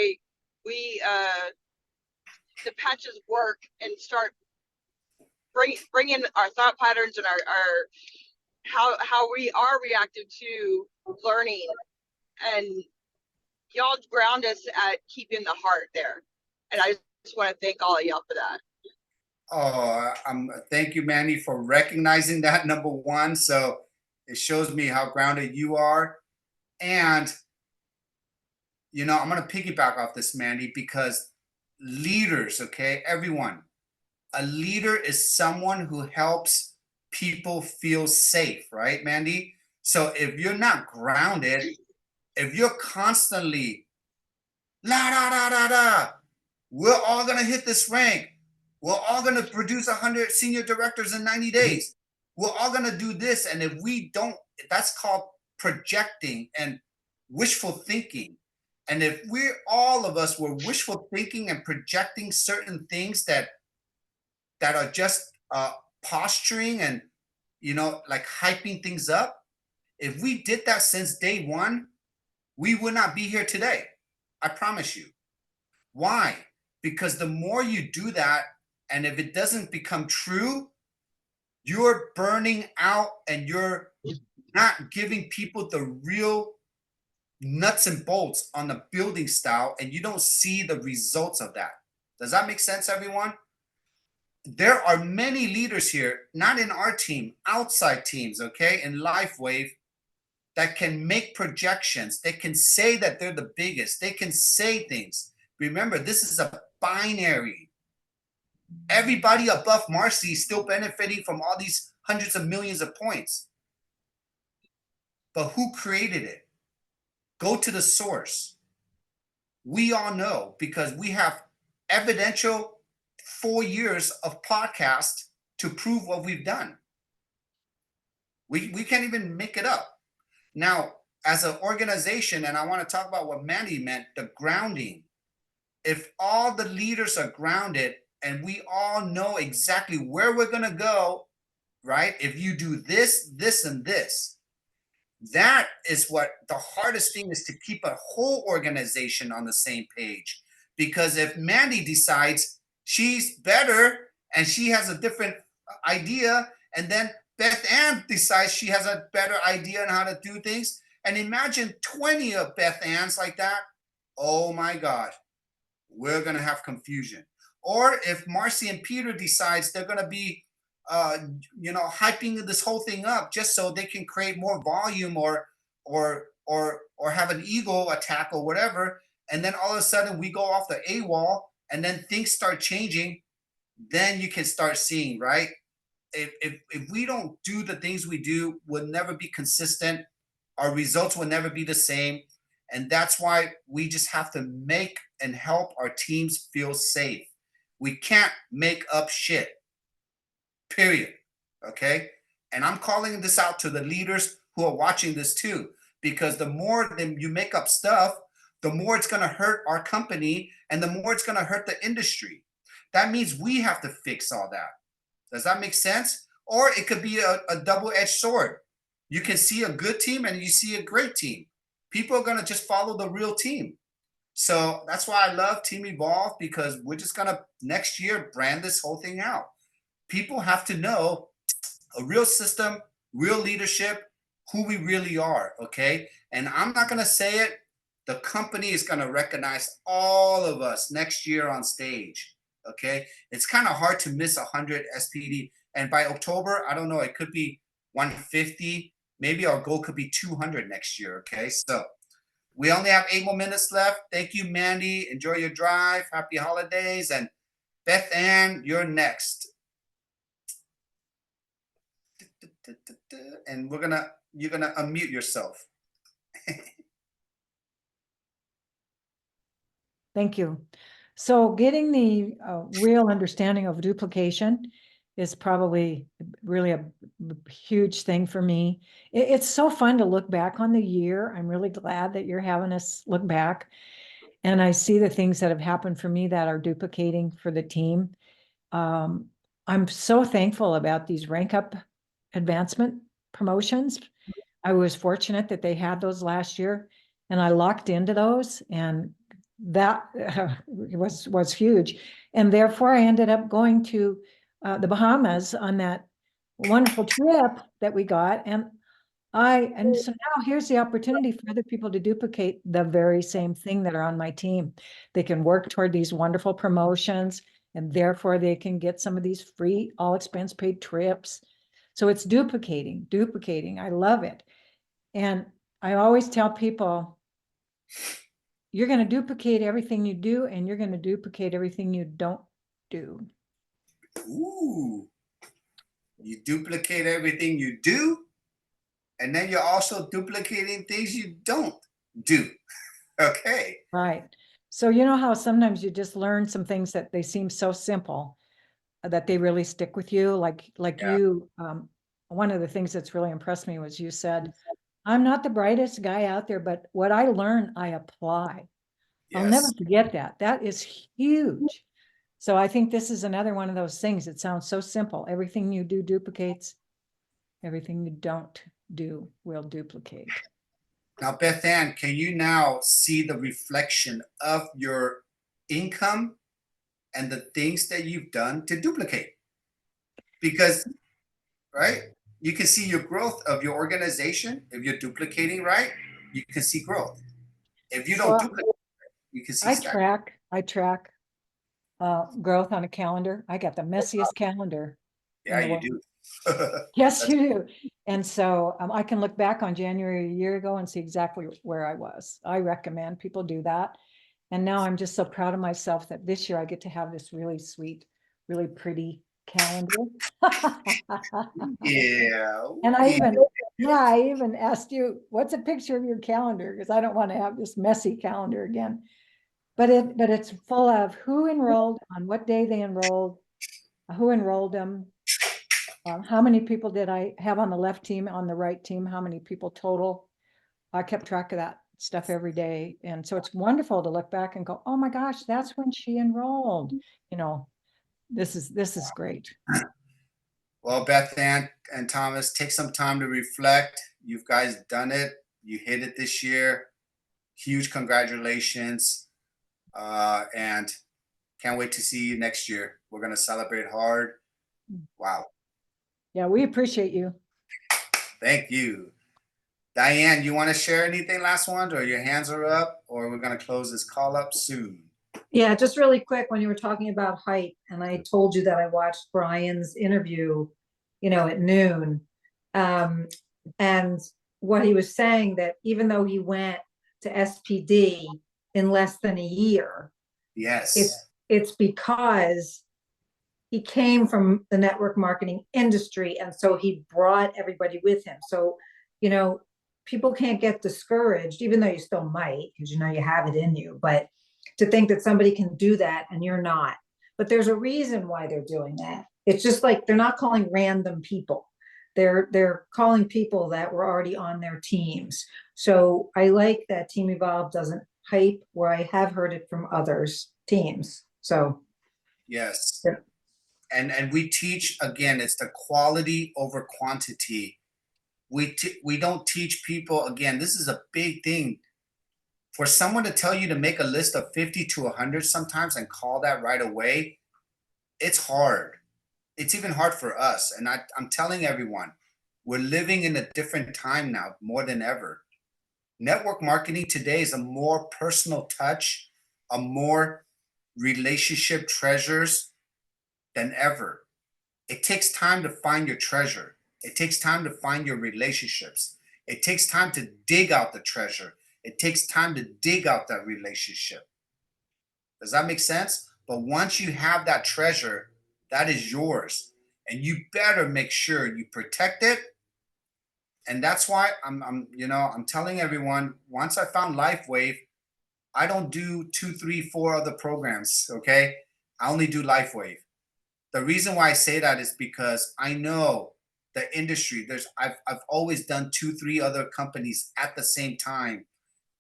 we the patches work and start bring in our thought patterns and our how we are reactive to learning, and y'all ground us at keeping the heart there. And I just want to thank all of y'all for that. Oh, thank you, Mandy, for recognizing that, number one. So it shows me how grounded you are. And, you know, I'm going to piggyback off this, Mandy, because leaders, okay, everyone, a leader is someone who helps people feel safe, right, Mandy? So if you're not grounded, if you're constantly la da da da da, we're all gonna hit this rank. We're all gonna produce 100 senior directors in 90 days. We're all gonna do this, and if we don't, that's called projecting and wishful thinking. And if we're all of us were wishful thinking and projecting certain things that are just posturing and, you know, like hyping things up, if we did that since day one, we would not be here today. I promise you. Why? Because the more you do that, and if it doesn't become true, you're burning out and you're not giving people the real nuts and bolts on the building style, and you don't see the results of that. Does that make sense, everyone? There are many leaders here, not in our team, outside teams, okay, in LifeWave, that can make projections. They can say that they're the biggest. They can say things. Remember, this is a binary. Everybody above Marcy is still benefiting from all these hundreds of millions of points. But who created it? Go to the source. We all know, because we have evidential 4 years of podcast to prove what we've done. We can't even make it up. Now, as an organization, and I want to talk about what Mandy meant, the grounding. If all the leaders are grounded and we all know exactly where we're going to go, right? If you do this, this, and this, that is what the hardest thing is, to keep a whole organization on the same page. Because if Mandy decides she's better and she has a different idea, and then Beth Ann decides she has a better idea on how to do things, and imagine 20 of Beth Ann's like that, oh my God, we're going to have confusion. Or if Marcy and Peter decides they're going to be you know, hyping this whole thing up just so they can create more volume or have an ego attack or whatever, and then all of a sudden we go off the AWOL, and then things start changing, then you can start seeing, right? If we don't do the things we do, we'll never be consistent. Our results will never be the same. And that's why we just have to make and help our teams feel safe. We can't make up shit. Period. Okay. And I'm calling this out to the leaders who are watching this too, because the more that you make up stuff, the more it's going to hurt our company and the more it's going to hurt the industry. That means we have to fix all that. Does that make sense? Or it could be a double-edged sword. You can see a good team and you see a great team. People are going to just follow the real team. So that's why I love Team Evolve, because we're just going to next year brand this whole thing out. People have to know a real system, real leadership, who we really are. Okay. And I'm not going to say it. The company is going to recognize all of us next year on stage. Okay. It's kind of hard to miss 100 SPD. And by October, I don't know, it could be 150. Maybe our goal could be 200 next year. Okay. So we only have 8 more minutes left. Thank you, Mandy. Enjoy your drive. Happy holidays. And Beth Ann, you're next. And you're gonna unmute yourself. Thank you. So getting the real understanding of duplication is probably really a huge thing for me. It's so fun to look back on the year. I'm really glad that you're having us look back. And I see the things that have happened for me that are duplicating for the team. I'm so thankful about these rank up advancement promotions. I was fortunate that they had those last year and I locked into those, and that was huge. And therefore I ended up going to the Bahamas on that wonderful trip that we got. And so now here's the opportunity for other people to duplicate the very same thing that are on my team. They can work toward these wonderful promotions, and therefore they can get some of these free all expense paid trips. So it's duplicating. I love it. And I always tell people, you're going to duplicate everything you do, and you're going to duplicate everything you don't do. Ooh, you duplicate everything you do, and then you're also duplicating things you don't do. Okay. Right. So you know how sometimes you just learn some things that they seem so simple that they really stick with you. Like Yeah. you, one of the things that's really impressed me was you said, I'm not the brightest guy out there, but what I learn, I apply. Yes. I'll never forget that. That is huge. So I think this is another one of those things. It sounds so simple. Everything you do duplicates. Everything you don't do will duplicate. Now, Beth Ann, can you now see the reflection of your income and the things that you've done to duplicate? Because, right, you can see your growth of your organization. If you're duplicating, right, you can see growth. If you don't duplicate, you can see I track growth on a calendar. I got the messiest calendar. Yeah, you do. Yes, you do. And so I can look back on January a year ago and see exactly where I was. I recommend people do that. And now I'm just so proud of myself that this year I get to have this really sweet, really pretty calendar. Yeah. And I even asked you, what's a picture of your calendar? Because I don't want to have this messy calendar again. But it's full of who enrolled, on what day they enrolled, who enrolled them, how many people did I have on the left team, on the right team, how many people total. I kept track of that stuff every day. And so it's wonderful to look back and go, oh my gosh, that's when she enrolled. You know, this is great. Well, Beth Ann and Thomas, take some time to reflect. You guys done it. You hit it this year. Huge congratulations. And can't wait to see you next year. We're going to celebrate hard. Wow. Yeah, we appreciate you. Thank you. Diane, you want to share anything last one, or your hands are up, or we're going to close this call up soon? Yeah, just really quick, when you were talking about height, and I told you that I watched Brian's interview, at noon. And what he was saying, that even though he went to SPD in less than a year, Yes. it's because he came from the network marketing industry, and so he brought everybody with him. So, you know, people can't get discouraged, even though you still might, because you know you have it in you, but to think that somebody can do that and you're not. But there's a reason why they're doing that. It's just like they're not calling random people. They're calling people that were already on their teams. So I like that Team Evolve doesn't hype, where I have heard it from others teams. So Yes. yeah. And we teach, again, it's the quality over quantity. We don't teach people, again, this is a big thing. For someone to tell you to make a list of 50 to 100 sometimes and call that right away, it's hard. It's even hard for us. And I'm telling everyone, we're living in a different time now more than ever. Network marketing today is a more personal touch, a more relationship treasures than ever. It takes time to find your treasure. It takes time to find your relationships. It takes time to dig out the treasure. It takes time to dig out that relationship. Does that make sense? But once you have that treasure, that is yours. And you better make sure you protect it. And that's why I'm telling everyone, once I found LifeWave, I don't do 2, 3, 4 other programs. Okay. I only do LifeWave. The reason why I say that is because I know the industry. I've always done 2, 3 other companies at the same time.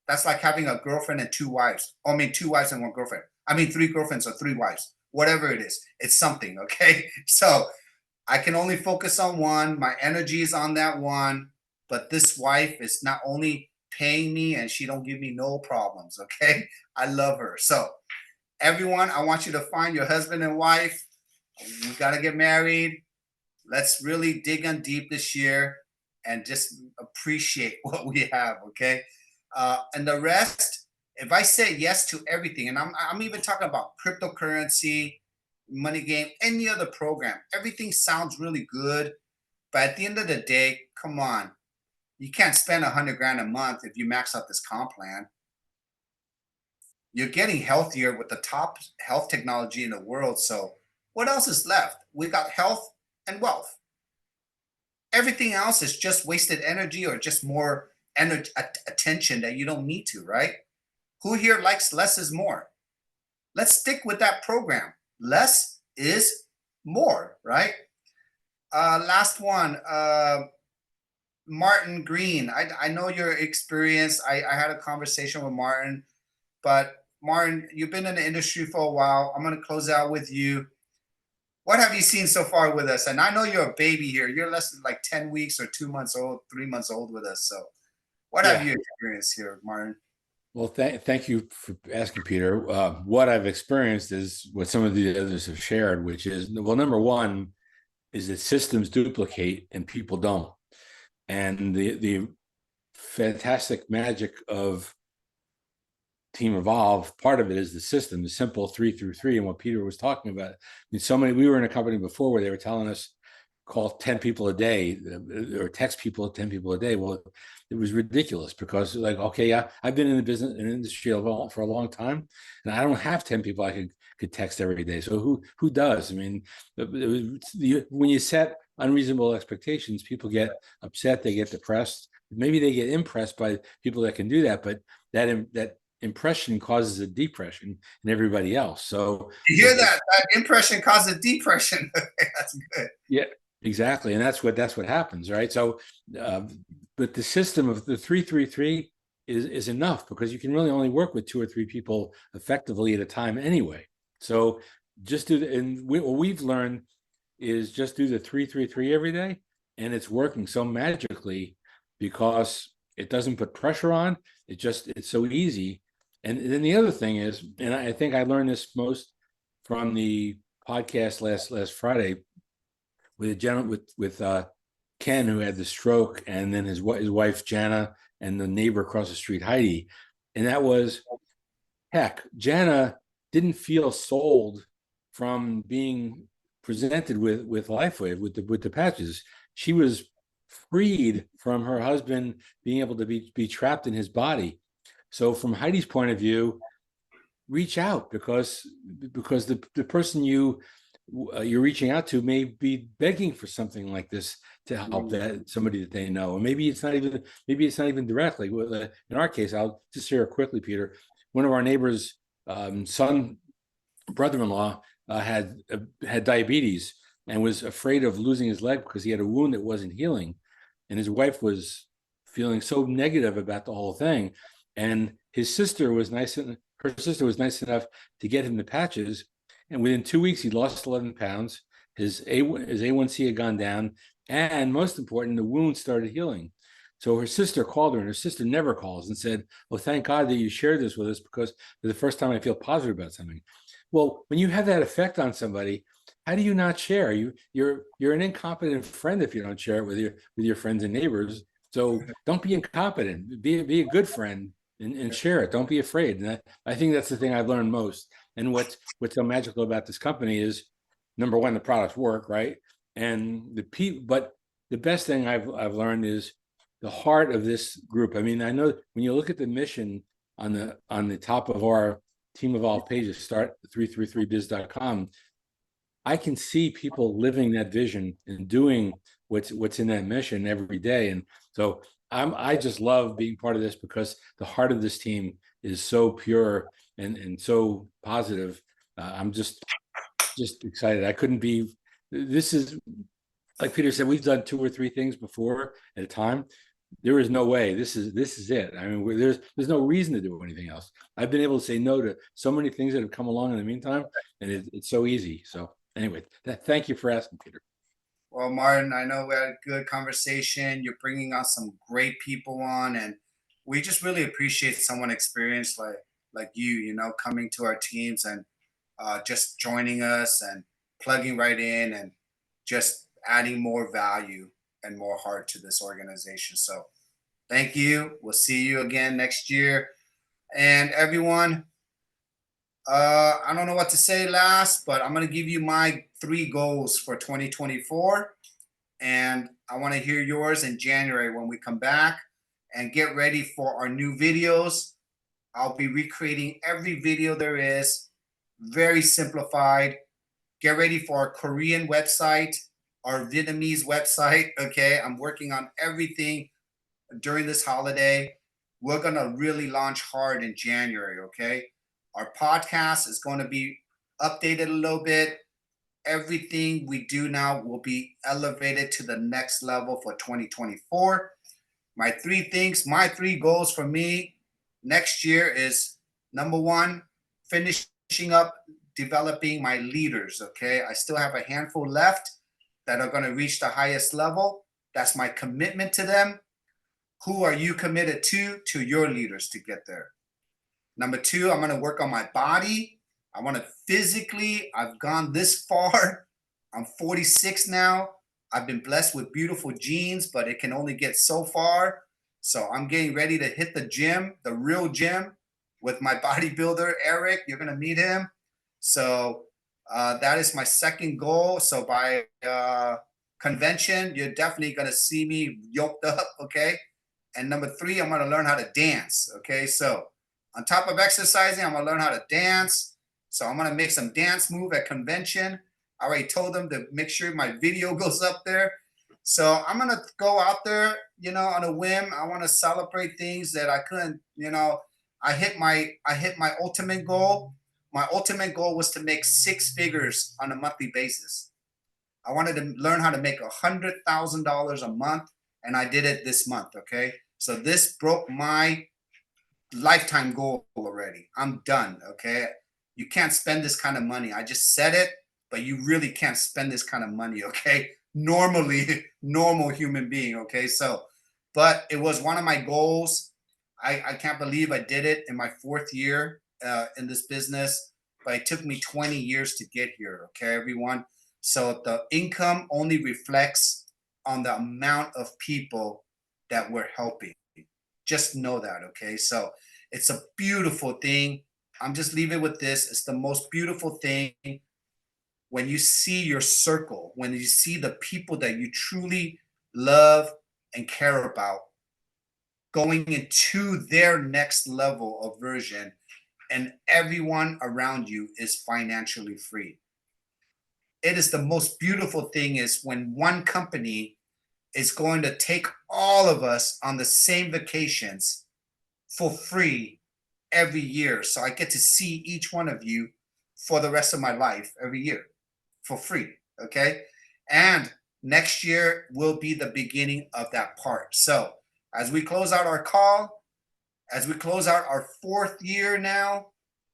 That's like having a girlfriend and 2 wives. I mean, 2 wives and 1 girlfriend. I mean, 3 girlfriends or 3 wives. Whatever it is, it's something. Okay, so I can only focus on one. My energy is on that one. But this wife is not only paying me, and she don't give me no problems. Okay, I love her. So everyone, I want you to find your husband and wife. We got to get married. Let's really dig in deep this year and just appreciate what we have. Okay. And the rest, if I say yes to everything, and I'm even talking about cryptocurrency, money game, any other program, everything sounds really good. But at the end of the day, come on, you can't spend 100 grand a month if you max out this comp plan. You're getting healthier with the top health technology in the world. So what else is left? We got health and wealth. Everything else is just wasted energy or just more attention that you don't need to, right? Who here likes less is more? Let's stick with that program. Less is more, right? Last one, Martin Green. I know your experience. I had a conversation with Martin, but Martin, you've been in the industry for a while. I'm going to close out with you. What have you seen so far with us? And I know you're a baby here. You're less than like 10 weeks or 2 months old, 3 months old with us. So what have you experienced here, Martin? Well, thank you for asking, Peter. What I've experienced is what some of the others have shared, which is, well, number one is that systems duplicate and people don't. And the fantastic magic of Team Evolve, part of it is the system, the simple 3 through 3, and what Peter was talking about. I mean, we were in a company before where they were telling us call 10 people a day or text people 10 people a day. Well, it was ridiculous because, like, okay, I've been in the business and industry for a long time, and I don't have 10 people I could text every day. So who does? I mean, when you set unreasonable expectations, people get upset, they get depressed. Maybe they get impressed by people that can do that, but that impression causes a depression in everybody else. So you hear that impression causes depression. That's good. Yeah, exactly. And that's what happens, right? So but the system of the 3-3-3 is enough, because you can really only work with 2 or 3 people effectively at a time anyway. So just do what we've learned is just do the 3-3-3 every day, and it's working so magically because it doesn't put pressure on. It's so easy. And then the other thing is, and I think I learned this most from the podcast last Friday with a gentleman with Ken, who had the stroke, and then his wife Jana, and the neighbor across the street Heidi, and that was, heck, Jana didn't feel sold from being presented with LifeWave with the patches. She was freed from her husband being able to be trapped in his body. So from Heidi's point of view, reach out, because the person you you're reaching out to may be begging for something like this to help that somebody that they know. And maybe it's not even directly. In our case, I'll just share quickly, Peter. One of our neighbors' son, brother-in-law, had diabetes and was afraid of losing his leg because he had a wound that wasn't healing, and his wife was feeling so negative about the whole thing. And her sister was nice enough to get him the patches, and within 2 weeks he lost 11 pounds. His A1C had gone down, and most important, the wound started healing. So her sister called her, and her sister never calls, and said, "Oh, thank God that you shared this with us, because for the first time I feel positive about something." Well, when you have that effect on somebody, how do you not share? You're an incompetent friend if you don't share it with your friends and neighbors. So don't be incompetent. Be a good friend and share it. Don't be afraid. And I think that's the thing I've learned most. And what's so magical about this company is, number one, the products work, right? And but the best thing I've learned is the heart of this group. I mean, I know when you look at the mission on the top of our Team Evolve pages, start 333biz.com, I can see people living that vision and doing what's in that mission every day. And so I just love being part of this, because the heart of this team is so pure and so positive. I'm just excited. I couldn't be. This is, like Peter said, we've done 2 or 3 things before at a time. There is no way. This is it. I mean, there's no reason to do anything else. I've been able to say no to so many things that have come along in the meantime, and it's so easy. So anyway, thank you for asking, Peter. Well, Martin, I know we had a good conversation. You're bringing us some great people on, and we just really appreciate someone experienced like you, coming to our teams and just joining us and plugging right in and just adding more value and more heart to this organization. So thank you. We'll see you again next year. And everyone, I don't know what to say last, but I'm going to give you my 3 goals for 2024. And I want to hear yours in January when we come back, and get ready for our new videos. I'll be recreating every video there is, very simplified. Get ready for our Korean website, our Vietnamese website. Okay. I'm working on everything during this holiday. We're going to really launch hard in January. Okay. Our podcast is going to be updated a little bit. Everything we do now will be elevated to the next level for 2024. My 3 goals for me next year is, number 1, finishing up developing my leaders. Okay. I still have a handful left that are going to reach the highest level. That's my commitment to them. Who are you committed to your leaders to get there? Number 2, I'm going to work on my body. I want to physically, I've gone this far. I'm 46 now. I've been blessed with beautiful genes, but it can only get so far. So I'm getting ready to hit the gym, the real gym, with my bodybuilder, Eric. You're going to meet him. So that is my 2nd goal. So by convention, you're definitely going to see me yoked up. Okay. And number 3, I'm going to learn how to dance. Okay. So on top of exercising, I'm going to learn how to dance. So I'm going to make some dance move at convention. I already told them to make sure my video goes up there. So I'm going to go out there, on a whim. I want to celebrate things that I couldn't, I hit my ultimate goal. My ultimate goal was to make 6 figures on a monthly basis. I wanted to learn how to make $100,000 a month, and I did it this month. Okay. So this broke my lifetime goal already. I'm done. Okay. You can't spend this kind of money. I just said it, but you really can't spend this kind of money. Okay. Normally, normal human being. Okay. So, but it was one of my goals. I can't believe I did it in my 4th year in this business, but it took me 20 years to get here. Okay, everyone. So the income only reflects on the amount of people that we're helping. Just know that. Okay. So it's a beautiful thing. I'm just leaving with this. It's the most beautiful thing when you see your circle, when you see the people that you truly love and care about going into their next level of version, and everyone around you is financially free. it is the most beautiful thing is when one company is going to take all of us on the same vacations for free every year. So I get to see each one of you for the rest of my life every year for free. Okay. And next year will be the beginning of that part. So as we close out our call, as we close out our 4th year now,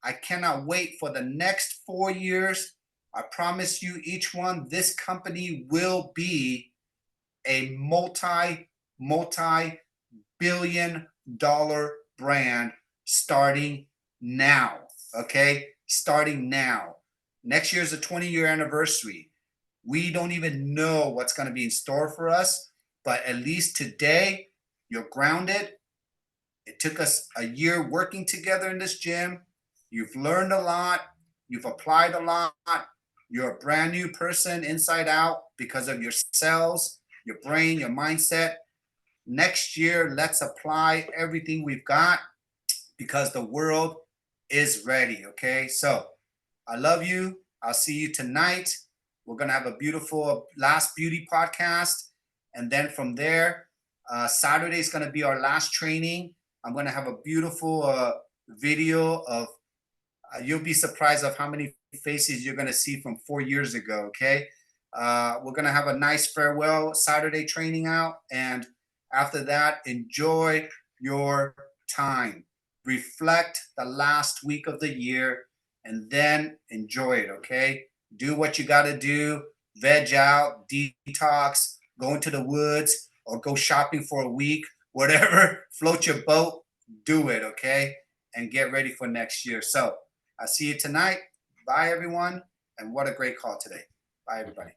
I cannot wait for the next 4 years. I promise you, each one, this company will be a multi-billion-dollar brand starting now. Okay, starting now. Next year is the 20-year anniversary. We don't even know what's going to be in store for us, but at least today, you're grounded. It took us a year working together in this gym. You've learned a lot. You've applied a lot. You're a brand new person inside out because of your cells, your brain, your mindset. Next year, let's apply everything we've got because the world is ready. Okay. So I love you. I'll see you tonight. We're going to have a beautiful last beauty podcast. And then from there, Saturday is going to be our last training. I'm going to have a beautiful video of, you'll be surprised of how many faces you're going to see from 4 years ago. Okay. We're going to have a nice farewell Saturday training out. And after that, enjoy your time. Reflect the last week of the year and then enjoy it. Okay. Do what you got to do. Veg out, detox, go into the woods or go shopping for a week, whatever, float your boat, do it. Okay. And get ready for next year. So I'll see you tonight. Bye, everyone. And what a great call today. Bye, everybody.